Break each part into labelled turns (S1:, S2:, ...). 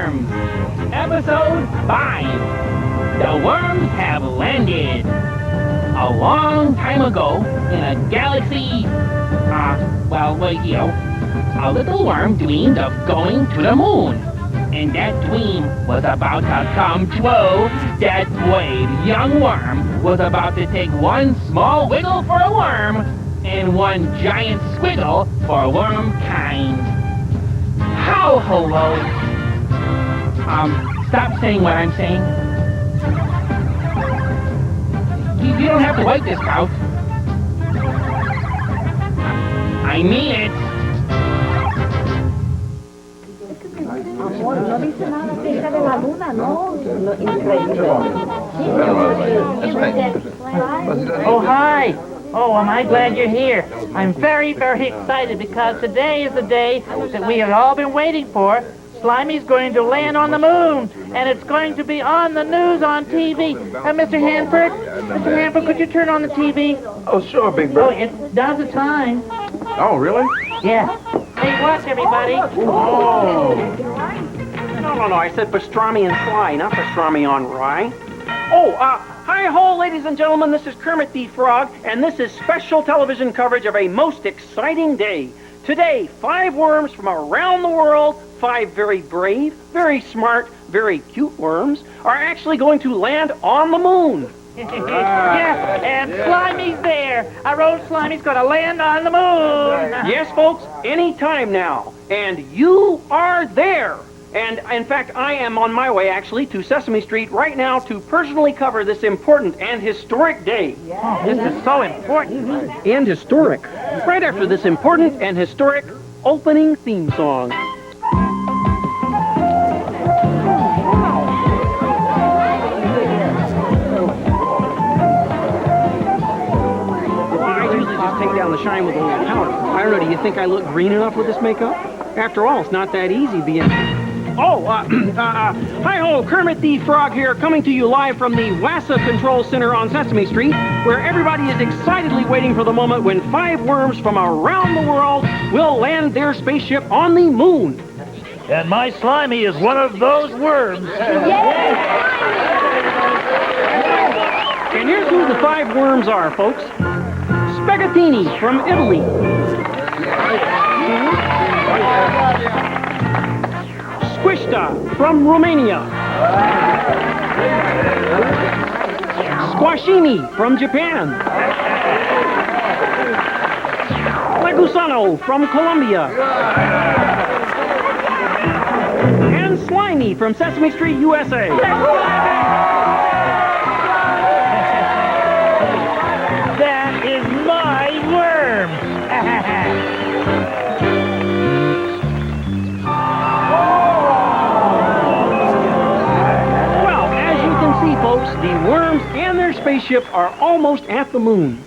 S1: Worms, Episode 5. The worms have landed. A long time ago, in a galaxy, a little worm dreamed of going to the moon. And that dream was about to come true. That brave young worm was about to take one small wiggle for a worm and one giant squiggle for worm kind. How hello? Stop saying what I'm saying. You don't have to wipe this out. I mean it.
S2: Amor, no dice nada acerca de la luna, ¿no? Increíble.
S3: Oh, hi. Oh, am I glad you're here. I'm very, very excited because today is the day that we have all been waiting for. Slimy's going to land on the moon, and it's going to be on the news on TV. Mr. Hanford, could you turn on the TV?
S4: Oh, sure, Big Bird.
S3: Oh, now's the time.
S4: Oh, really?
S3: Yeah. Hey, watch, everybody.
S4: Oh.
S5: No, I said pastrami and fly, not pastrami on rye. Oh, hi-ho, ladies and gentlemen, this is Kermit the Frog, and this is special television coverage of a most exciting day. Today, 5 worms from around the world, 5 very brave, very smart, very cute worms, are actually going to land on the moon.
S3: Yeah, and Slimy's there. Our old Slimy's going to land on the moon.
S5: Yes, folks, any time now. And you are there. And, in fact, I am on my way, actually, to Sesame Street right now to personally cover this important and historic day.
S3: Oh, this is so important.
S5: And historic. Right after this important and historic opening theme song. I usually just take down the shine with a little powder. I don't know, do you think I look green enough with this makeup? After all, it's not that easy being... hi-ho, Kermit the Frog here, coming to you live from the WASA Control Center on Sesame Street, where everybody is excitedly waiting for the moment when 5 worms from around the world will land their spaceship on the moon.
S6: And my Slimy is one of those worms.
S5: And here's who the 5 worms are, folks. Spaghettini from Italy. Squishta from Romania. Squashini from Japan. Legusano from Colombia. And Slimy from Sesame Street, USA.
S3: That is my worm.
S5: Folks, the worms and their spaceship are almost at the moon.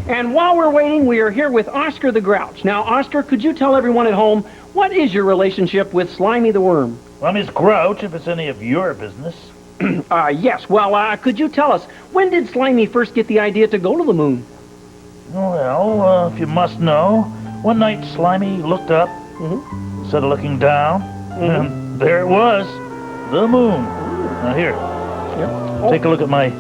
S5: And while we're waiting, we are here with Oscar the Grouch. Now, Oscar, could you tell everyone at home, what is your relationship with Slimy the Worm?
S6: Well, Miss Grouch, if it's any of your business.
S5: Yes. Well, could you tell us, when did Slimy first get the idea to go to the moon?
S6: Well, if you must know, one night Slimy looked up, instead of looking down, and there it was, the moon. Now, here. Take a look at my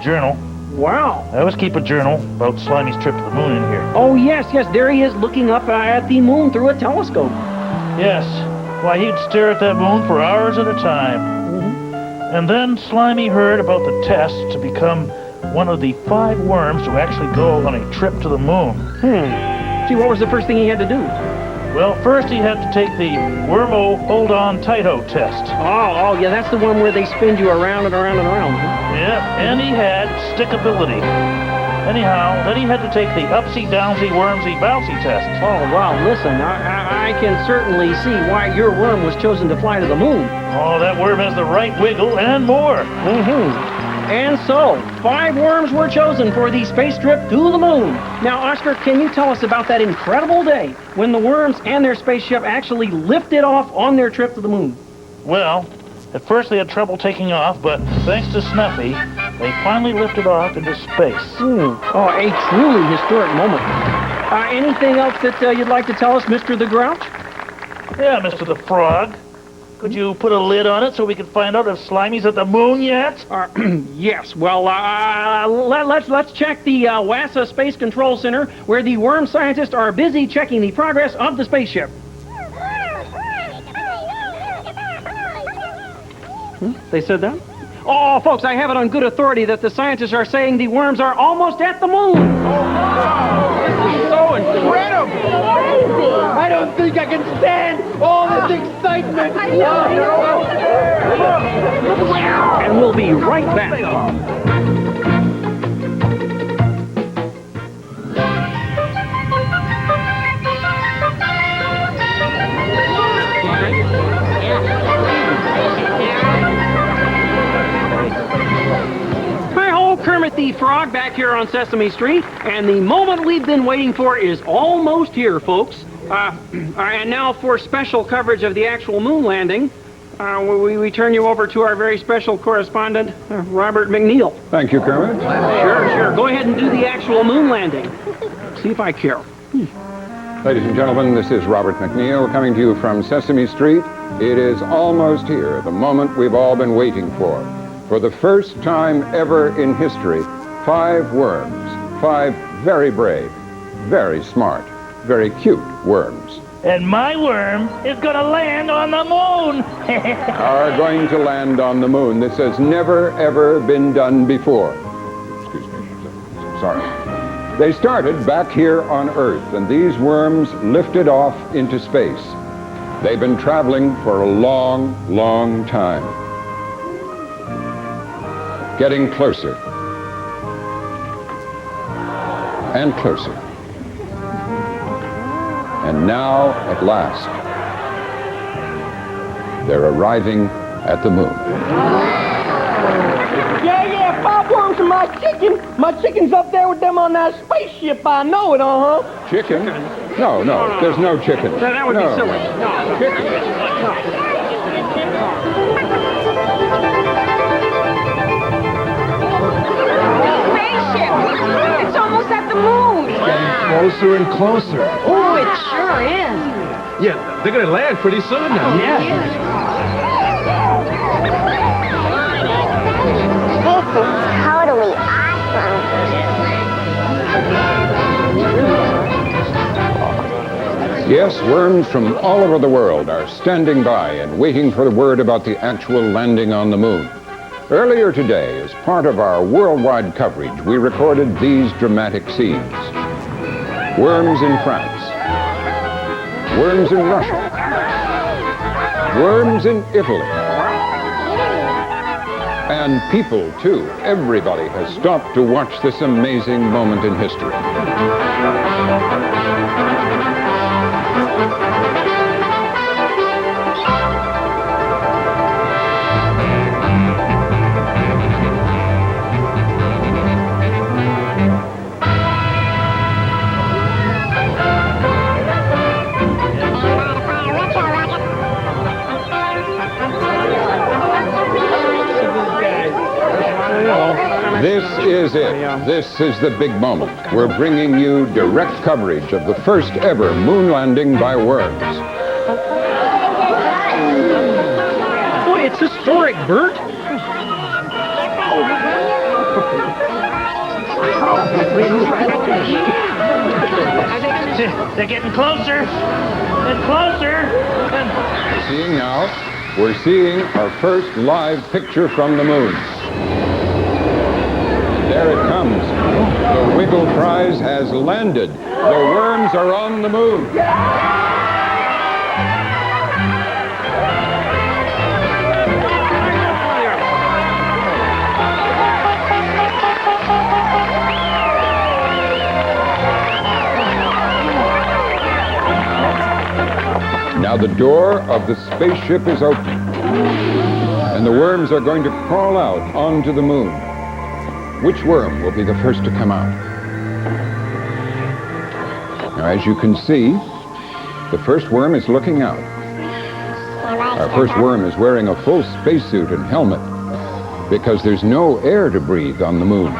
S6: journal.
S5: Wow.
S6: I always keep a journal about Slimy's trip to the moon in here.
S5: Oh, yes, there he is looking up at the moon through a telescope.
S6: Yes. Why, he'd stare at that moon for hours at a time. And then Slimy heard about the test to become one of the 5 worms to actually go on a trip to the moon.
S5: See, what was the first thing he had to do?
S6: Well, first he had to take the Wormo Hold On Tight-O test.
S5: Oh, yeah, that's the one where they spin you around and around and around.
S6: Yeah, and he had stickability. Anyhow, then he had to take the Upsy-Downsy Wormsy Bouncy test.
S5: Oh, wow, listen, I can certainly see why your worm was chosen to fly to the moon.
S6: Oh, that worm has the right wiggle and more.
S5: And so, 5 worms were chosen for the space trip to the moon. Now, Oscar, can you tell us about that incredible day when the worms and their spaceship actually lifted off on their trip to the moon?
S6: Well, at first they had trouble taking off, but thanks to Snuffy, they finally lifted off into space.
S5: Oh, a truly historic moment. Anything else that you'd like to tell us, Mr. the Grouch?
S6: Yeah, Mr. the Frog. Could you put a lid on it so we can find out if Slimy's at the moon yet?
S5: Yes, well, let's check the WASA Space Control Center, where the worm scientists are busy checking the progress of the spaceship. They said that? Oh, folks, I have it on good authority that the scientists are saying the worms are almost at the moon.
S4: This is so incredible.
S5: I don't think I can stand all this excitement. And we'll be right back. Kermit the Frog back here on Sesame Street, and the moment we've been waiting for is almost here, folks. And now for special coverage of the actual moon landing, we turn you over to our very special correspondent, Robert McNeil.
S7: Thank you, Kermit.
S5: Sure. Go ahead and do the actual moon landing. See if I care.
S7: Ladies and gentlemen, this is Robert McNeil coming to you from Sesame Street. It is almost here, the moment we've all been waiting for. For the first time ever in history, 5 worms, 5 very brave, very smart, very cute worms
S6: And my worm is going to land on the moon.
S7: are going to land on the moon. This has never, ever been done before. Excuse me. Sorry. They started back here on Earth, and these worms lifted off into space. They've been traveling for a long, long time. Getting closer and closer. And now, at last, they're arriving at the moon.
S8: Yeah, 5 worms and my chicken. My chicken's up there with them on that spaceship. I know it,
S7: Chicken? No, there's no chicken.
S5: That would be silly. No.
S7: Chicken.
S2: Spaceship! It's almost at the moon!
S4: Getting closer and closer.
S2: Oh, it sure is.
S4: Yeah, they're gonna land pretty soon now.
S2: This is totally awesome.
S7: Yes, worms from all over the world are standing by and waiting for the word about the actual landing on the moon. Earlier today, as part of our worldwide coverage, we recorded these dramatic scenes. Worms in France. Worms in Russia. Worms in Italy. And people, too. Everybody has stopped to watch this amazing moment in history. This is it. This is the big moment. We're bringing you direct coverage of the first ever moon landing by worms.
S5: Boy, it's historic, Bert.
S6: They're getting closer and closer.
S7: Seeing now, we're seeing our first live picture from the moon. There it comes. The Wiggle Prize has landed. The worms are on the moon. Now the door of the spaceship is open, and the worms are going to crawl out onto the moon. Which worm will be the first to come out? Now, as you can see, the first worm is looking out. Our first worm is wearing a full spacesuit and helmet because there's no air to breathe on the moon.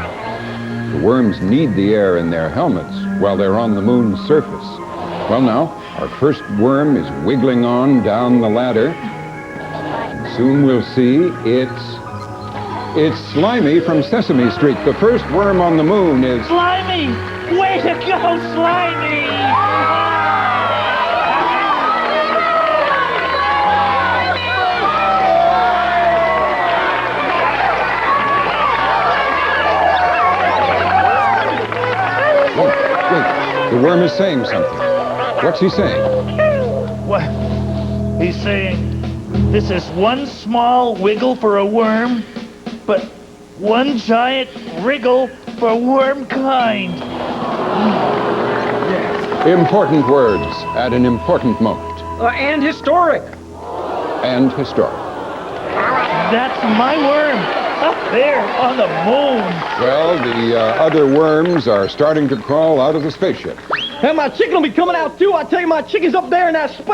S7: The worms need the air in their helmets while they're on the moon's surface. Well, now, our first worm is wiggling on down the ladder, soon we'll see it's Slimy from Sesame Street. The first worm on the moon is...
S6: Slimy! Way to go, Slimy!
S7: Wait, the worm is saying something. What's he saying?
S6: What? He's saying, this is one small wiggle for a worm, but one giant wriggle for worm kind.
S7: Important words at an important moment.
S5: And historic.
S7: And historic.
S6: That's my worm, up there on the moon.
S7: Well, the other worms are starting to crawl out of the spaceship.
S8: And my chicken will be coming out too. I tell you, my chicken's up there in that space.